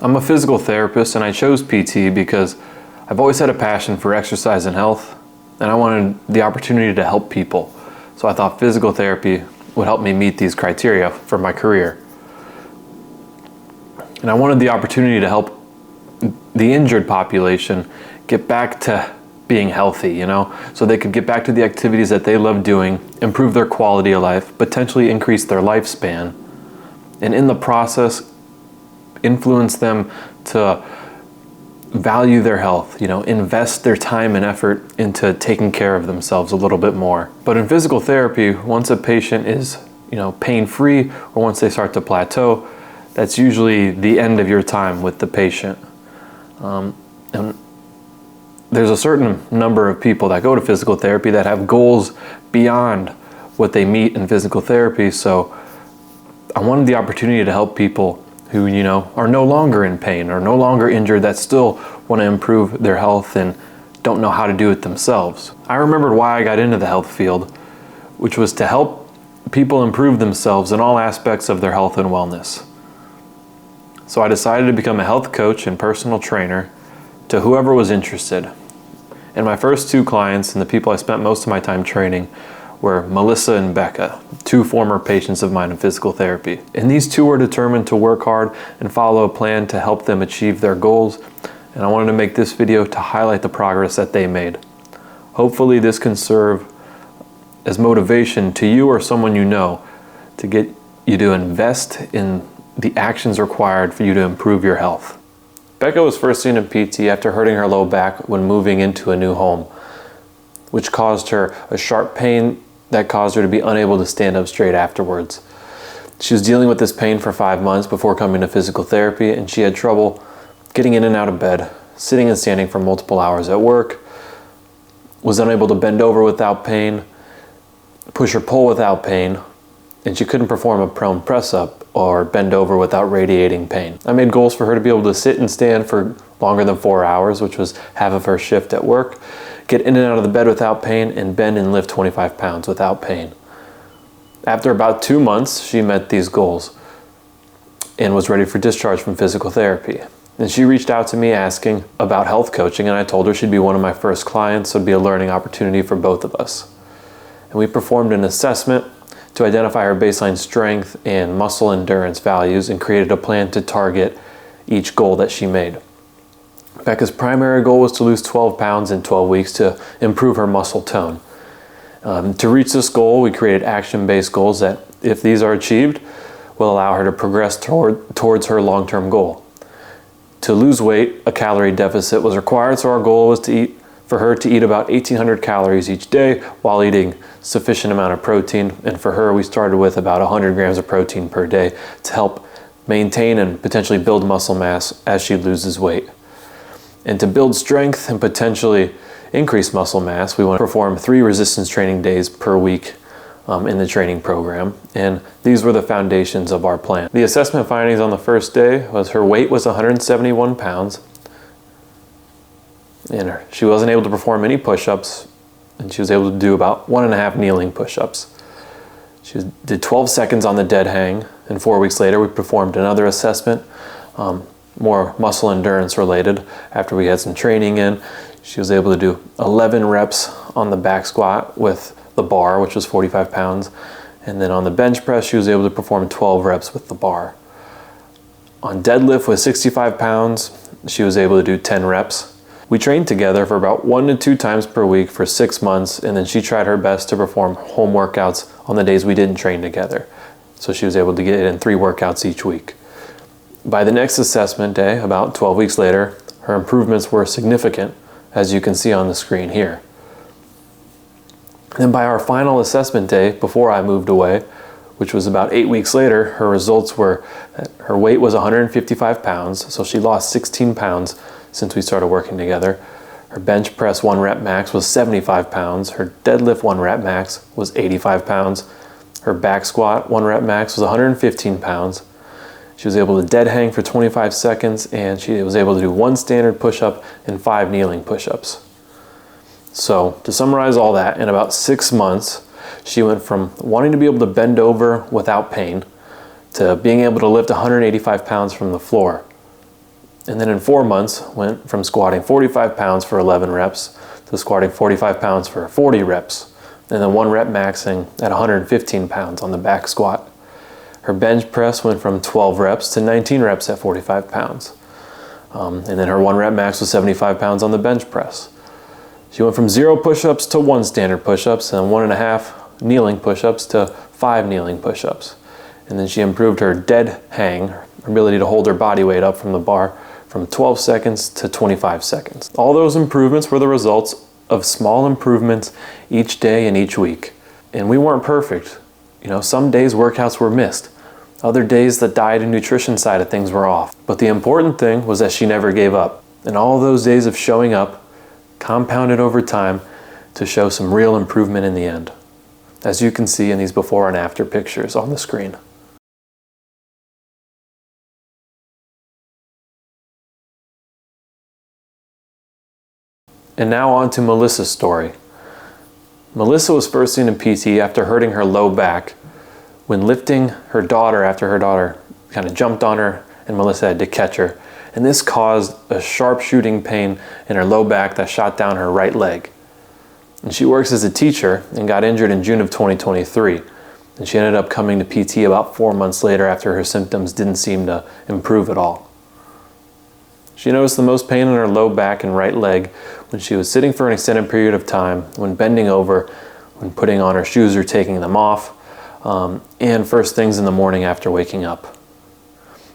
I'm a physical therapist and I chose PT because I've always had a passion for exercise and health, and I wanted the opportunity to help people. So I thought physical therapy would help me meet these criteria for my career. And I wanted the opportunity to help the injured population get back to being healthy, so they could get back to the activities that they love doing, improve their quality of life, potentially increase their lifespan, and in the process, influence them to value their health, invest their time and effort into taking care of themselves a little bit more. But in physical therapy, once a patient is, pain-free, or once they start to plateau, that's usually the end of your time with the patient. And there's a certain number of people that go to physical therapy that have goals beyond what they meet in physical therapy. So I wanted the opportunity to help people who, are no longer in pain or no longer injured, that still want to improve their health and don't know how to do it themselves. I remembered why I got into the health field, which was to help people improve themselves in all aspects of their health and wellness. So I decided to become a health coach and personal trainer to whoever was interested. And my first two clients and the people I spent most of my time training were Melissa and Becca, two former patients of mine in physical therapy. And these two were determined to work hard and follow a plan to help them achieve their goals. And I wanted to make this video to highlight the progress that they made. Hopefully this can serve as motivation to you or someone you know to get you to invest in the actions required for you to improve your health. Becca was first seen in PT after hurting her low back when moving into a new home, which caused her a sharp pain that caused her to be unable to stand up straight afterwards. She was dealing with this pain for 5 months before coming to physical therapy, and she had trouble getting in and out of bed, sitting and standing for multiple hours at work, was unable to bend over without pain, push or pull without pain, and she couldn't perform a prone press-up or bend over without radiating pain. I made goals for her to be able to sit and stand for longer than 4 hours, which was half of her shift at work, get in and out of the bed without pain, and bend and lift 25 pounds without pain. After about 2 months, she met these goals and was ready for discharge from physical therapy. And she reached out to me asking about health coaching, and I told her she'd be one of my first clients, so it'd be a learning opportunity for both of us. And we performed an assessment to identify her baseline strength and muscle endurance values and created a plan to target each goal that she made. Becca's primary goal was to lose 12 pounds in 12 weeks to improve her muscle tone. To reach this goal, we created action-based goals that, if these are achieved, will allow her to progress towards her long-term goal. To lose weight, a calorie deficit was required, so our goal was for her to eat about 1,800 calories each day while eating sufficient amount of protein. And for her, we started with about 100 grams of protein per day to help maintain and potentially build muscle mass as she loses weight. And to build strength and potentially increase muscle mass, we want to perform 3 resistance training days per week in the training program. And these were the foundations of our plan. The assessment findings on the first day was her weight was 171 pounds. And she wasn't able to perform any push-ups, and she was able to do about 1.5 kneeling push-ups. She did 12 seconds on the dead hang, and 4 weeks later we performed another assessment, more muscle endurance related. After we had some training in, she was able to do 11 reps on the back squat with the bar, which was 45 pounds. And then on the bench press, she was able to perform 12 reps with the bar. On deadlift with 65 pounds, she was able to do 10 reps. We trained together for about 1 to 2 times per week for 6 months, and then she tried her best to perform home workouts on the days we didn't train together. So she was able to get in 3 workouts each week. By the next assessment day, about 12 weeks later, her improvements were significant, as you can see on the screen here. And by our final assessment day, before I moved away, which was about 8 weeks later, her results were that her weight was 155 pounds, so she lost 16 pounds since we started working together. Her bench press 1 rep max was 75 pounds. Her deadlift 1 rep max was 85 pounds. Her back squat 1 rep max was 115 pounds. She was able to dead hang for 25 seconds, and she was able to do 1 standard push-up and 5 kneeling push-ups. So to summarize all that, in about 6 months, she went from wanting to be able to bend over without pain to being able to lift 185 pounds from the floor And then in 4 months, went from squatting 45 pounds for 11 reps to squatting 45 pounds for 40 reps, and then 1 rep maxing at 115 pounds on the back squat. Her bench press went from 12 reps to 19 reps at 45 pounds. And then her 1 rep max was 75 pounds on the bench press. She went from 0 push-ups to 1 standard push-ups and 1.5 kneeling push-ups to 5 kneeling push-ups. And then she improved her dead hang, her ability to hold her body weight up from the bar, from 12 seconds to 25 seconds. All those improvements were the results of small improvements each day and each week. And we weren't perfect. You know, some days workouts were missed. Other days the diet and nutrition side of things were off. But the important thing was that she never gave up. And all those days of showing up compounded over time to show some real improvement in the end, as you can see in these before and after pictures on the screen. And now on to Melissa's story. Melissa was first seen in PT after hurting her low back when lifting her daughter after her daughter kind of jumped on her and Melissa had to catch her. And this caused a sharp shooting pain in her low back that shot down her right leg. And she works as a teacher and got injured in June of 2023. And she ended up coming to PT about 4 months later after her symptoms didn't seem to improve at all. She noticed the most pain in her low back and right leg when she was sitting for an extended period of time, when bending over, when putting on her shoes or taking them off, and first things in the morning after waking up.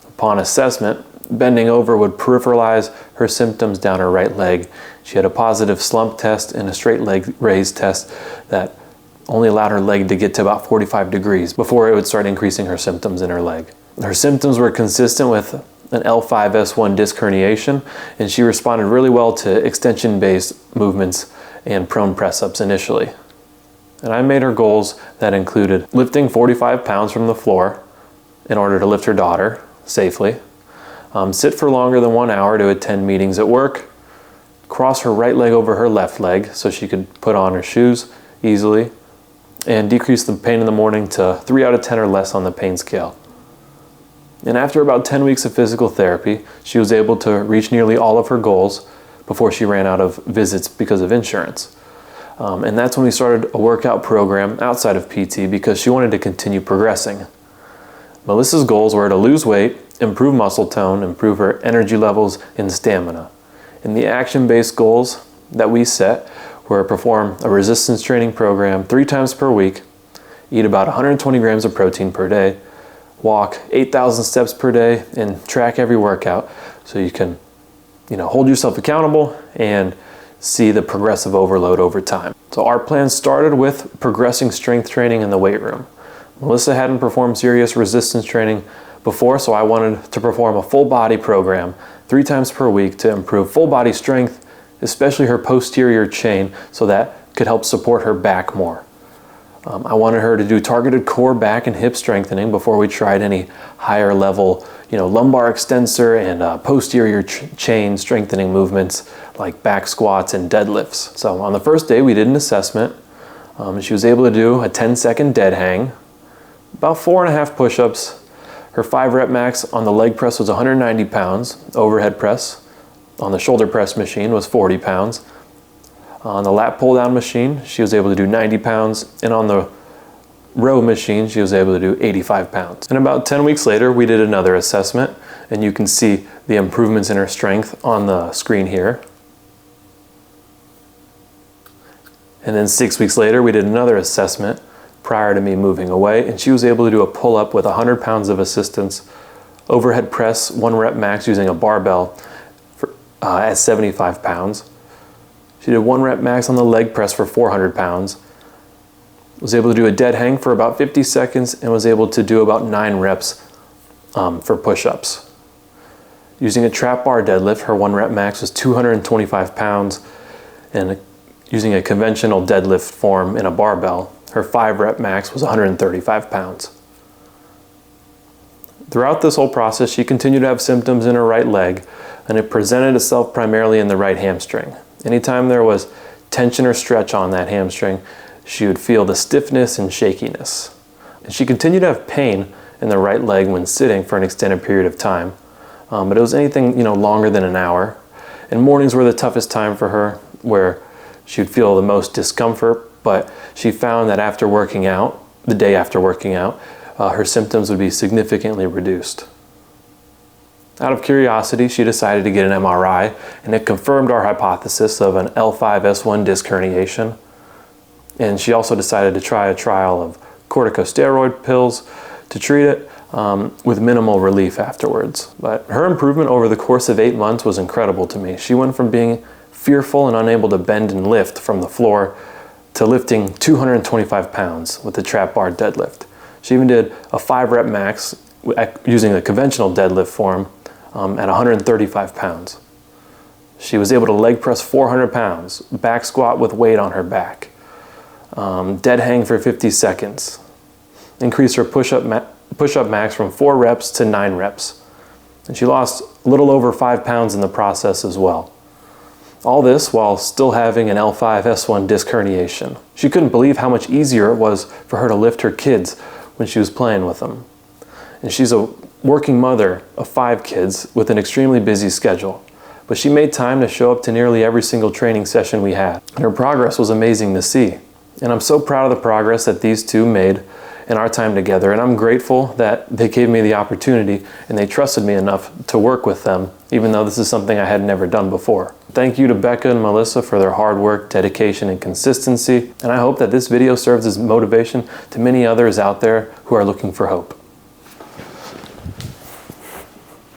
Upon assessment, bending over would peripheralize her symptoms down her right leg. She had a positive slump test and a straight leg raise test that only allowed her leg to get to about 45 degrees before it would start increasing her symptoms in her leg. Her symptoms were consistent with an L5-S1 disc herniation, and she responded really well to extension-based movements and prone press-ups initially. And I made her goals that included lifting 45 pounds from the floor in order to lift her daughter safely, sit for longer than 1 hour to attend meetings at work, cross her right leg over her left leg so she could put on her shoes easily, and decrease the pain in the morning to 3 out of 10 or less on the pain scale. And after about 10 weeks of physical therapy, she was able to reach nearly all of her goals before she ran out of visits because of insurance. And that's when we started a workout program outside of PT because she wanted to continue progressing. Melissa's goals were to lose weight, improve muscle tone, improve her energy levels and stamina. And the action-based goals that we set were perform a resistance training program 3 times per week, eat about 120 grams of protein per day, walk 8,000 steps per day, and track every workout so you can, hold yourself accountable and see the progressive overload over time. So our plan started with progressing strength training in the weight room. Melissa hadn't performed serious resistance training before, so I wanted to perform a full body program 3 times per week to improve full body strength, especially her posterior chain, so that could help support her back more. I wanted her to do targeted core, back, and hip strengthening before we tried any higher level, lumbar extensor and posterior chain strengthening movements like back squats and deadlifts. So on the first day, we did an assessment. She was able to do a 10-second dead hang, about 4.5 push-ups. Her 5 rep max on the leg press was 190 pounds. Overhead press on the shoulder press machine was 40 pounds. On the lat pull down machine, she was able to do 90 pounds, and on the row machine, she was able to do 85 pounds. And about 10 weeks later, we did another assessment, and you can see the improvements in her strength on the screen here. And then 6 weeks later, we did another assessment prior to me moving away, and she was able to do a pull-up with 100 pounds of assistance, overhead press 1 rep max using a barbell at 75 pounds. She did 1 rep max on the leg press for 400 pounds, was able to do a dead hang for about 50 seconds, and was able to do about 9 reps for push-ups. Using a trap bar deadlift, her 1 rep max was 225 pounds, and using a conventional deadlift form in a barbell, her 5 rep max was 135 pounds. Throughout this whole process, she continued to have symptoms in her right leg, and it presented itself primarily in the right hamstring. Anytime there was tension or stretch on that hamstring, she would feel the stiffness and shakiness. And she continued to have pain in the right leg when sitting for an extended period of time. but it was anything, longer than an hour. And mornings were the toughest time for her, where she would feel the most discomfort, but she found that after working out, the day after working out, her symptoms would be significantly reduced. Out of curiosity, she decided to get an MRI, and it confirmed our hypothesis of an L5-S1 disc herniation. And she also decided to try a trial of corticosteroid pills to treat it, with minimal relief afterwards. But her improvement over the course of 8 months was incredible to me. She went from being fearful and unable to bend and lift from the floor to lifting 225 pounds with the trap bar deadlift. She even did a 5-rep max using the conventional deadlift form at 135 pounds. She was able to leg press 400 pounds, back squat with weight on her back, dead hang for 50 seconds, increase her push-up max from 4 reps to 9 reps. And she lost a little over 5 pounds in the process as well. All this while still having an L5-S1 disc herniation. She couldn't believe how much easier it was for her to lift her kids when she was playing with them. And she's a working mother of 5 kids with an extremely busy schedule. But she made time to show up to nearly every single training session we had. And her progress was amazing to see. And I'm so proud of the progress that these two made in our time together, and I'm grateful that they gave me the opportunity and they trusted me enough to work with them, even though this is something I had never done before. Thank you to Becca and Melissa for their hard work, dedication, and consistency, and I hope that this video serves as motivation to many others out there who are looking for hope.